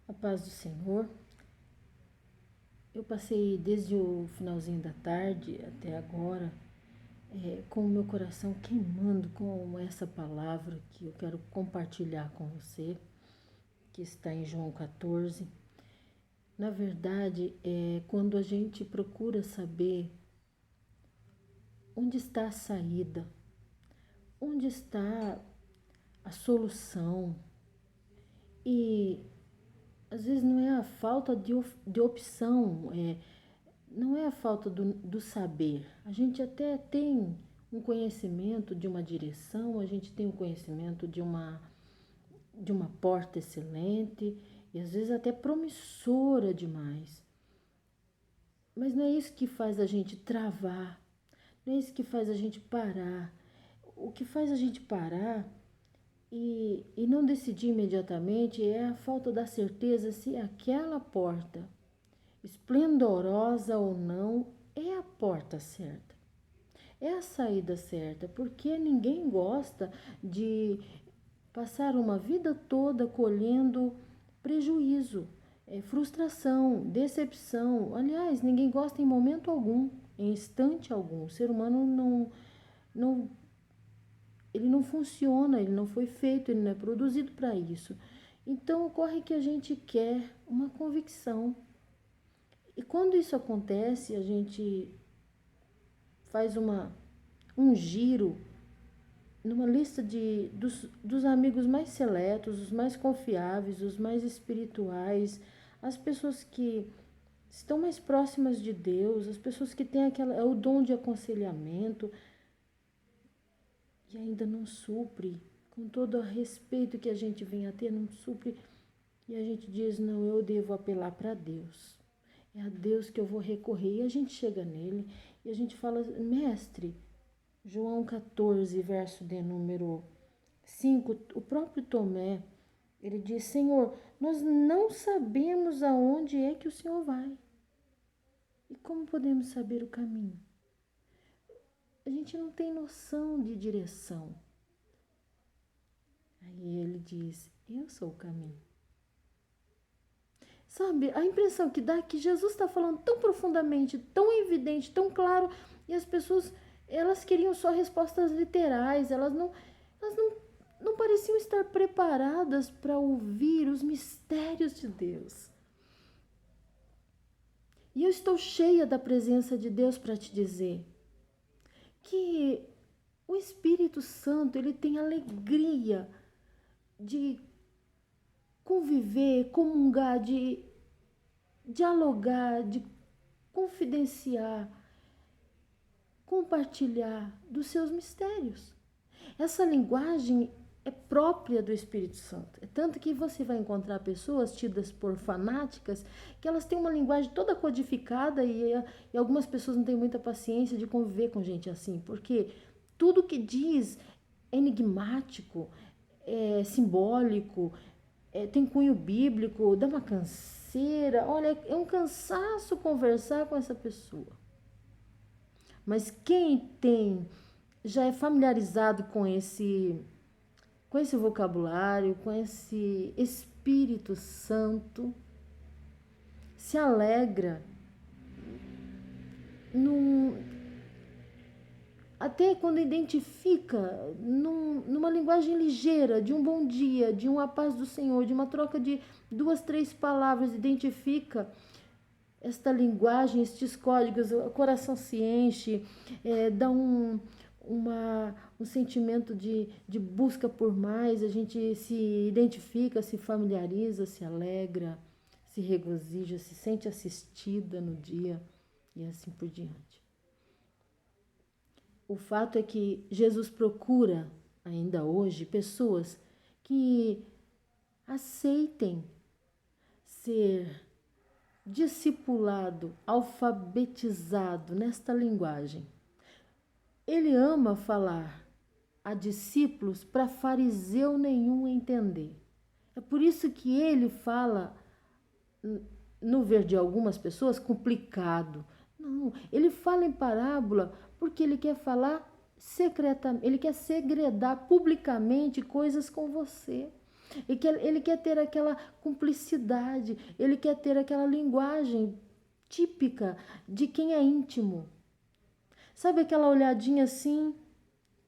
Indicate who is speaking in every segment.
Speaker 1: A paz do Senhor. Eu passei desde o finalzinho da tarde até agora com o meu coração queimando com essa palavra que eu quero compartilhar com você, que está em João 14. Na verdade, quando a gente procura saber onde está a saída, onde está a solução, e às vezes não é a falta de opção, não é a falta do saber. A gente até tem um conhecimento de uma direção, a gente tem um conhecimento de uma porta excelente e às vezes até promissora demais. Mas não é isso que faz a gente travar, não é isso que faz a gente parar. O que faz a gente parar e não decidir imediatamente é a falta da certeza se aquela porta, esplendorosa ou não, é a porta certa, é a saída certa, porque ninguém gosta de passar uma vida toda colhendo prejuízo, frustração, decepção. Aliás, ninguém gosta em momento algum, em instante algum. O ser humano não ele não funciona, ele não foi feito, ele não é produzido para isso. Então ocorre que a gente quer uma convicção. E quando isso acontece, a gente faz um giro numa lista dos amigos mais seletos, os mais confiáveis, os mais espirituais, as pessoas que estão mais próximas de Deus, as pessoas que têm o dom de aconselhamento e ainda não supre, com todo o respeito que a gente vem a ter, não supre, e a gente diz, não, eu devo apelar para Deus. É a Deus que eu vou recorrer. E a gente chega nele e a gente fala, mestre, João 14, verso de número 5, o próprio Tomé, ele diz, Senhor, nós não sabemos aonde é que o Senhor vai. E como podemos saber o caminho? A gente não tem noção de direção. Aí ele diz, eu sou o caminho. Sabe, a impressão que dá é que Jesus está falando tão profundamente, tão evidente, tão claro, e as pessoas, elas queriam só respostas literais, elas não pareciam estar preparadas para ouvir os mistérios de Deus. E eu estou cheia da presença de Deus para te dizer que o Espírito Santo, ele tem alegria de conviver, comungar, de dialogar, de confidenciar, compartilhar dos seus mistérios. Essa linguagem é própria do Espírito Santo. É tanto que você vai encontrar pessoas tidas por fanáticas que elas têm uma linguagem toda codificada e algumas pessoas não têm muita paciência de conviver com gente assim, porque tudo que diz é enigmático, é simbólico, tem cunho bíblico, dá uma canseira. Olha, é um cansaço conversar com essa pessoa. Mas quem já é familiarizado com esse vocabulário, com esse Espírito Santo, se alegra até quando identifica numa linguagem ligeira, de um bom dia, de uma paz do Senhor, de uma troca de 2, 3 palavras, identifica esta linguagem, estes códigos, o coração se enche, dá um sentimento de busca por mais, a gente se identifica, se familiariza, se alegra, se regozija, se sente assistida no dia e assim por diante. O fato é que Jesus procura, ainda hoje, pessoas que aceitem ser discipulado, alfabetizado nesta linguagem. Ele ama falar a discípulos para fariseu nenhum entender. É por isso que ele fala, no ver de algumas pessoas, complicado. Não, ele fala em parábola porque ele quer falar secretamente, ele quer segredar publicamente coisas com você. Ele quer ter aquela cumplicidade, ele quer ter aquela linguagem típica de quem é íntimo. Sabe aquela olhadinha assim,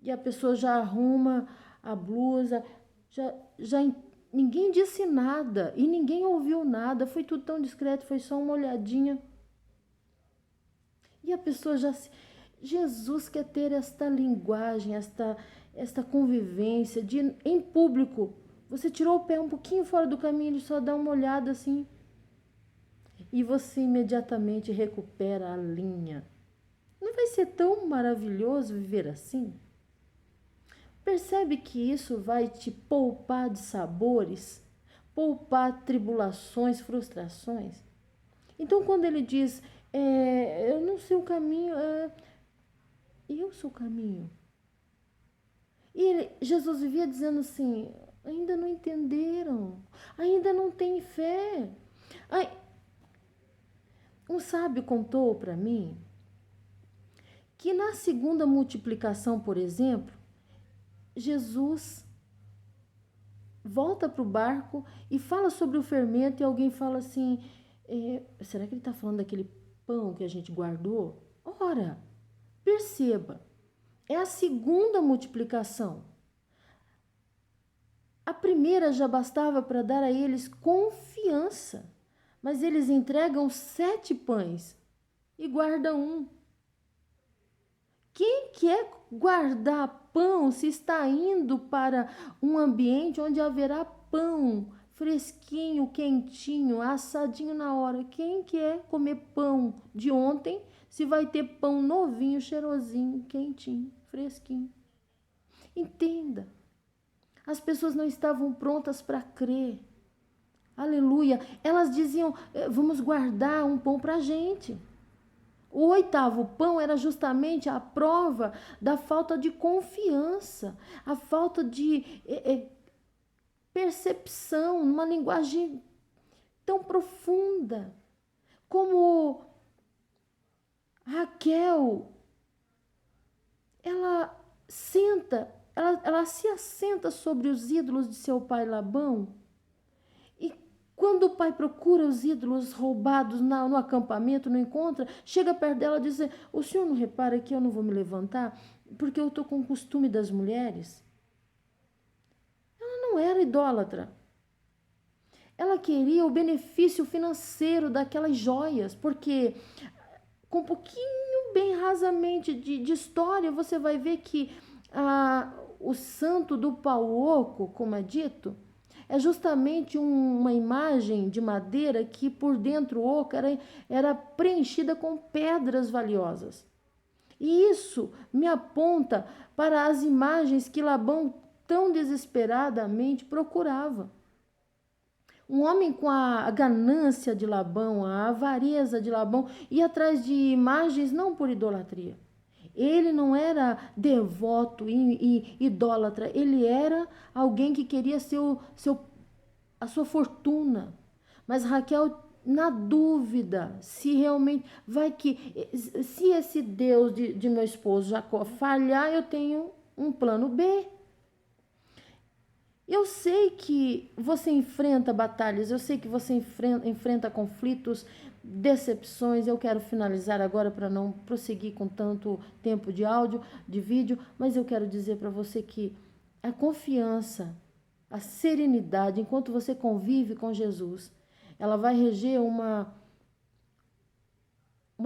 Speaker 1: e a pessoa já arruma a blusa, já ninguém disse nada e ninguém ouviu nada, foi tudo tão discreto, foi só uma olhadinha. E a pessoa já se... Jesus quer ter esta linguagem, esta convivência de em público. Você tirou o pé um pouquinho fora do caminho, ele só dá uma olhada assim e você imediatamente recupera a linha. Não vai ser tão maravilhoso viver assim? Percebe que isso vai te poupar de sabores, poupar tribulações, frustrações? Então, quando ele diz, eu não sei o caminho, eu sou o caminho. E Jesus vivia dizendo assim, ainda não entenderam, ainda não têm fé. Um sábio contou para mim que na segunda multiplicação, por exemplo, Jesus volta para o barco e fala sobre o fermento e alguém fala assim, será que ele está falando daquele pão que a gente guardou? Ora, perceba, é a segunda multiplicação. A primeira já bastava para dar a eles confiança, mas eles entregam 7 pães e guardam um. Quem quer guardar pão se está indo para um ambiente onde haverá pão fresquinho, quentinho, assadinho na hora? Quem quer comer pão de ontem se vai ter pão novinho, cheirosinho, quentinho, fresquinho? Entenda, as pessoas não estavam prontas para crer. Aleluia. Elas diziam, vamos guardar um pão para a gente. O 8º pão era justamente a prova da falta de confiança, a falta de percepção, numa linguagem tão profunda. Como Raquel, ela se assenta sobre os ídolos de seu pai Labão. Quando o pai procura os ídolos roubados no acampamento, não encontra, chega perto dela e diz, o senhor não repara que eu não vou me levantar porque eu estou com o costume das mulheres? Ela não era idólatra. Ela queria o benefício financeiro daquelas joias, porque com um pouquinho, bem rasamente de história, você vai ver que o santo do pau oco, como é dito, é justamente uma imagem de madeira que por dentro oco era preenchida com pedras valiosas. E isso me aponta para as imagens que Labão tão desesperadamente procurava. Um homem com a ganância de Labão, a avareza de Labão, ia atrás de imagens não por idolatria. Ele não era devoto e idólatra, ele era alguém que queria a sua fortuna. Mas Raquel, na dúvida, se realmente se esse Deus de meu esposo Jacó falhar, eu tenho um plano B. Eu sei que você enfrenta batalhas, eu sei que você enfrenta conflitos, decepções. Eu quero finalizar agora para não prosseguir com tanto tempo de áudio, de vídeo, mas eu quero dizer para você que a confiança, a serenidade, enquanto você convive com Jesus, ela vai reger uma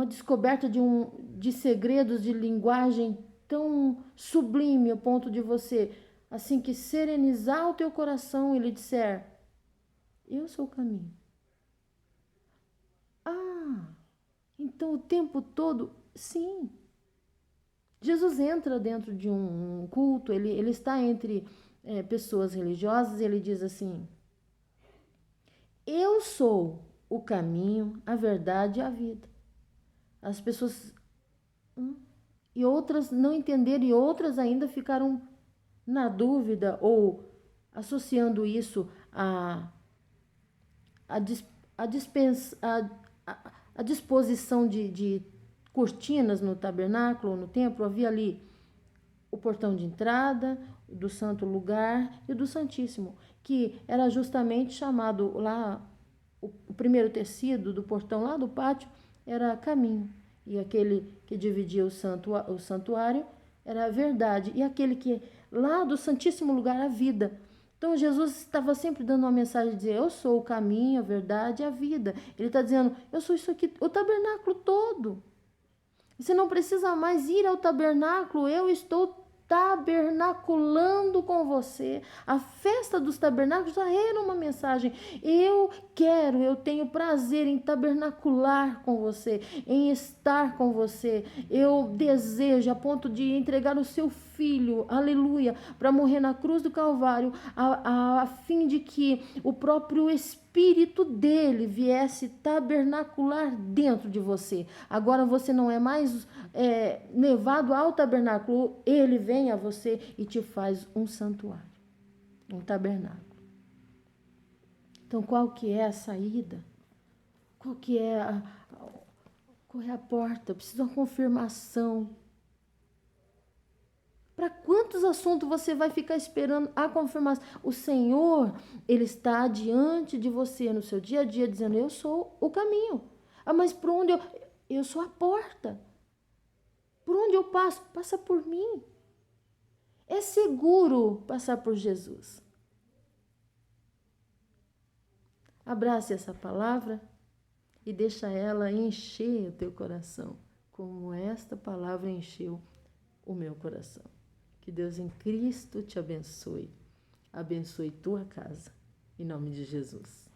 Speaker 1: descoberta de segredos de linguagem tão sublime ao ponto de você, assim que serenizar o teu coração e lhe disser, eu sou o caminho. Então o tempo todo, sim. Jesus entra dentro de um culto, ele está entre pessoas religiosas e ele diz assim, eu sou o caminho, a verdade e a vida. As pessoas e outras não entenderam e outras ainda ficaram na dúvida ou associando isso a disposição de cortinas no tabernáculo, no templo. Havia ali o portão de entrada, do santo lugar e do santíssimo. que era justamente chamado lá, o primeiro tecido do portão lá do pátio era caminho. E aquele que dividia o santuário era a verdade. E aquele que lá do Santíssimo Lugar, a vida. Então Jesus estava sempre dando uma mensagem de dizer: eu sou o caminho, a verdade e a vida. Ele está dizendo: eu sou isso aqui, o tabernáculo todo. Você não precisa mais ir ao tabernáculo, eu estou tabernaculando com você. A festa dos tabernáculos já era uma mensagem. Eu tenho prazer em tabernacular com você, em estar com você. Eu desejo, a ponto de entregar o seu filho, aleluia, para morrer na cruz do Calvário, a fim de que o próprio Espírito dele viesse tabernacular dentro de você. Agora você não é mais levado ao tabernáculo, ele vem a você e te faz um santuário, um tabernáculo. Então, qual que é a saída? Qual que é qual é a porta? Precisa de uma confirmação. Para quantos assuntos você vai ficar esperando a confirmação? O Senhor, Ele está diante de você no seu dia a dia, dizendo: eu sou o caminho. Ah, mas por onde eu sou a porta. Por onde eu passo? Passa por mim. É seguro passar por Jesus. Abrace essa palavra e deixa ela encher o teu coração, como esta palavra encheu o meu coração. Que Deus em Cristo te abençoe. Abençoe tua casa. Em nome de Jesus.